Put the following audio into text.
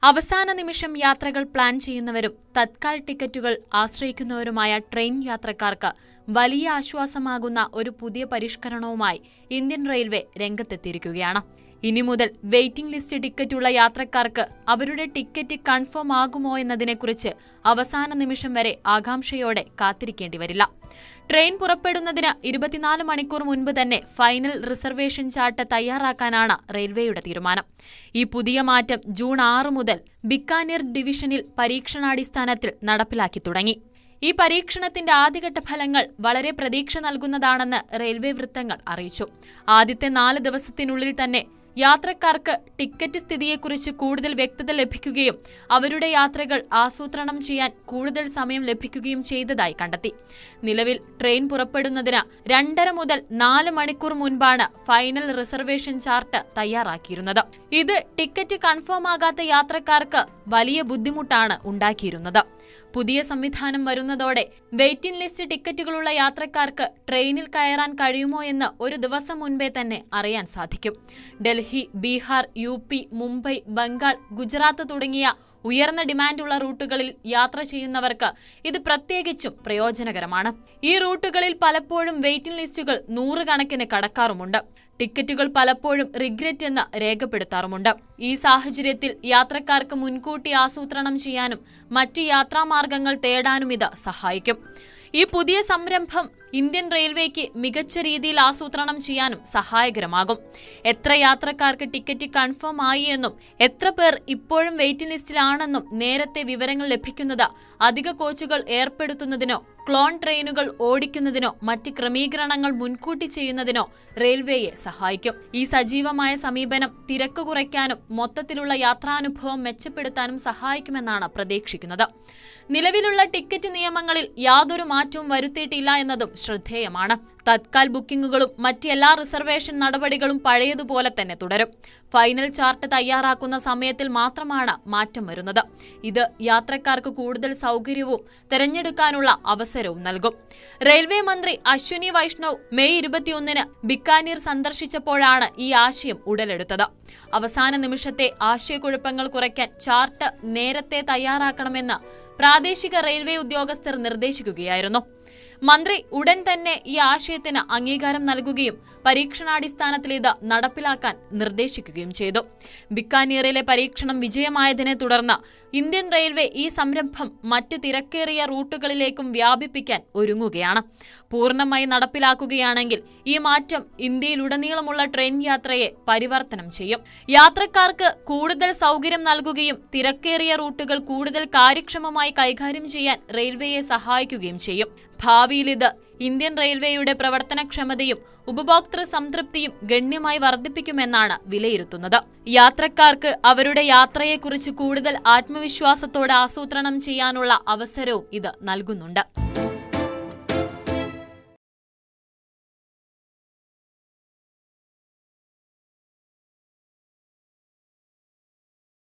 അവസാന നിമിഷം യാത്രകൾ പ്ലാൻ ചെയ്യുന്നവരും തത്കാൽ ടിക്കറ്റുകൾ ആശ്രയിക്കുന്നവരുമായ ട്രെയിൻ യാത്രക്കാർക്ക് വലിയ ആശ്വാസമാകുന്ന ഒരു പുതിയ പരിഷ്കരണവുമായി ഇന്ത്യൻ റെയിൽവേ രംഗത്തെത്തിയിരിക്കുകയാണ്. ഇനി മുതൽ വെയിറ്റിംഗ് ലിസ്റ്റ് ടിക്കറ്റുള്ള യാത്രക്കാർക്ക് അവരുടെ ടിക്കറ്റ് കൺഫേം ആകുമോ എന്നതിനെക്കുറിച്ച് അവസാന നിമിഷം വരെ ആകാംക്ഷയോടെ കാത്തിരിക്കേണ്ടി വരില്ല. ട്രെയിൻ പുറപ്പെടുന്നതിന് 24 മണിക്കൂർ മുൻപ് തന്നെ ഫൈനൽ റിസർവേഷൻ ചാർട്ട് തയ്യാറാക്കാനാണ് റെയിൽവേയുടെ തീരുമാനം. ഈ പുതിയ മാറ്റം ജൂൺ 6 മുതൽ ബിക്കാനീർ ഡിവിഷനിൽ പരീക്ഷണാടിസ്ഥാനത്തിൽ നടപ്പിലാക്കി തുടങ്ങി. ഈ പരീക്ഷണത്തിന്റെ ആദ്യഘട്ട ഫലങ്ങൾ വളരെ പ്രതീക്ഷ നൽകുന്നതാണെന്ന് റെയിൽവേ വൃത്തങ്ങൾ അറിയിച്ചു. ആദ്യത്തെ 4 ദിവസത്തിനുള്ളിൽ തന്നെ യാത്രക്കാർക്ക് ടിക്കറ്റ് സ്ഥിതിയെക്കുറിച്ച് കൂടുതൽ വ്യക്തത ലഭിക്കുകയും അവരുടെ യാത്രകൾ ആസൂത്രണം ചെയ്യാൻ കൂടുതൽ സമയം ലഭിക്കുകയും ചെയ്തതായി കണ്ടെത്തി. നിലവിൽ ട്രെയിൻ പുറപ്പെടുന്നതിന് 2.5 മുതൽ 4 മണിക്കൂർ മുൻപാണ് ഫൈനൽ റിസർവേഷൻ ചാർട്ട് തയ്യാറാക്കിയിരുന്നത്. ഇത് ടിക്കറ്റ് കൺഫേം ആകാത്ത യാത്രക്കാർക്ക് വലിയ ബുദ്ധിമുട്ടാണ് ഉണ്ടാക്കിയിരുന്നത്. പുതിയ സംവിധാനം വരുന്നതോടെ വെയിറ്റിംഗ് ലിസ്റ്റ് ടിക്കറ്റുകളുള്ള യാത്രക്കാർക്ക് ട്രെയിനിൽ കയറാൻ കഴിയുമോ എന്ന് ഒരു ദിവസം മുൻപേ തന്നെ അറിയാൻ സാധിക്കും. ഡൽഹി, ബീഹാർ, UP, മുംബൈ, ബംഗാൾ, ഗുജറാത്ത് തുടങ്ങിയ ഉയർന്ന ഡിമാൻഡുള്ള റൂട്ടുകളിൽ യാത്ര ചെയ്യുന്നവർക്ക് ഇത് പ്രത്യേകിച്ചും പ്രയോജനകരമാണ്. ഈ റൂട്ടുകളിൽ പലപ്പോഴും വെയിറ്റിംഗ് ലിസ്റ്റുകൾ 100 കണക്കിന് കടക്കാറുമുണ്ട്. ടിക്കറ്റുകൾ പലപ്പോഴും റിഗ്രറ്റ് എന്ന് രേഖപ്പെടുത്താറുമുണ്ട്. ഈ സാഹചര്യത്തിൽ യാത്രക്കാർക്ക് മുൻകൂട്ടി ആസൂത്രണം ചെയ്യാനും മറ്റ് യാത്രാമാർഗങ്ങൾ തേടാനും ഇത് സഹായിക്കും. ഈ പുതിയ സംരംഭം ഇന്ത്യൻ റെയിൽവേക്ക് മികച്ച രീതിയിൽ ആസൂത്രണം ചെയ്യാനും സഹായകരമാകും. എത്ര യാത്രക്കാർക്ക് ടിക്കറ്റ് കൺഫേം ആയി എന്നും എത്ര പേർ ഇപ്പോഴും വെയിറ്റിംഗ് ലിസ്റ്റിലാണെന്നും നേരത്തെ വിവരങ്ങൾ ലഭിക്കുന്നത് അധിക കോച്ചുകൾ ഏർപ്പെടുത്തുന്നതിനോ ക്ലോൺ ട്രെയിനുകൾ ഓടിക്കുന്നതിനോ മറ്റ് ക്രമീകരണങ്ങൾ മുൻകൂട്ടി ചെയ്യുന്നതിനോ റെയിൽവേയെ സഹായിക്കും. ഈ സജീവമായ സമീപനം തിരക്ക് കുറയ്ക്കാനും മൊത്തത്തിലുള്ള യാത്രാനുഭവം മെച്ചപ്പെടുത്താനും സഹായിക്കുമെന്നാണ് പ്രതീക്ഷിക്കുന്നത്. നിലവിലുള്ള ടിക്കറ്റ് നിയമങ്ങളിൽ യാതൊരു മാറ്റവും വരുത്തിയിട്ടില്ല എന്നതും ശ്രദ്ധേയമാണ്. തത്കാൽ ബുക്കിംഗുകളും മറ്റ് എല്ലാ റിസർവേഷൻ നടപടികളും പഴയതുപോലെ തന്നെ തുടരും. ഫൈനൽ ചാർട്ട് തയ്യാറാക്കുന്ന സമയത്തിൽ മാത്രമാണ് മാറ്റം വരുന്നത്. ഇത് യാത്രക്കാർക്ക് കൂടുതൽ സൗകര്യവും തെരഞ്ഞെടുക്കാനുള്ള അവസരവും നൽകും. റെയിൽവേ മന്ത്രി അശ്വിനി വൈഷ്ണവ് മെയ് 21 ബിക്കാനീർ സന്ദർശിച്ചപ്പോഴാണ് ഈ ആശയം ഉടലെടുത്തത്. അവസാന നിമിഷത്തെ ആശയക്കുഴപ്പങ്ങൾ കുറയ്ക്കാൻ ചാർട്ട് നേരത്തെ തയ്യാറാക്കണമെന്ന് പ്രാദേശിക റെയിൽവേ ഉദ്യോഗസ്ഥർ നിർദ്ദേശിക്കുകയായിരുന്നു. മന്ത്രി ഉടൻ തന്നെ ഈ ആശയത്തിന് അംഗീകാരം നൽകുകയും പരീക്ഷണാടിസ്ഥാനത്തിൽ ഇത് നടപ്പിലാക്കാൻ നിർദ്ദേശിക്കുകയും ചെയ്തു. ബിക്കാനീറിലെ പരീക്ഷണം വിജയമായതിനെ തുടർന്ന് ഇന്ത്യൻ റെയിൽവേ ഈ സംരംഭം മറ്റ് തിരക്കേറിയ റൂട്ടുകളിലേക്കും വ്യാപിപ്പിക്കാൻ ഒരുങ്ങുകയാണ്. പൂർണ്ണമായി നടപ്പിലാക്കുകയാണെങ്കിൽ ഈ മാറ്റം ഇന്ത്യയിലുടനീളമുള്ള ട്രെയിൻ യാത്രയെ പരിവർത്തനം ചെയ്യും. യാത്രക്കാർക്ക് കൂടുതൽ സൗകര്യം നൽകുകയും തിരക്കേറിയ റൂട്ടുകൾ കൂടുതൽ കാര്യക്ഷമമായി കൈകാര്യം ചെയ്യാൻ റെയിൽവേയെ സഹായിക്കുകയും ചെയ്യും. ഭാവിയിൽ ഇത് ഇന്ത്യൻ റെയിൽവേയുടെ പ്രവർത്തനക്ഷമതയും ഉപഭോക്തൃ സംതൃപ്തിയും ഗണ്യമായി വർദ്ധിപ്പിക്കുമെന്നാണ് വിലയിരുത്തുന്നത്. യാത്രക്കാർക്ക് അവരുടെ യാത്രയെക്കുറിച്ച് കൂടുതൽ ആത്മവിശ്വാസത്തോടെ ആസൂത്രണം ചെയ്യാനുള്ള അവസരവും ഇത് നൽകുന്നുണ്ട്.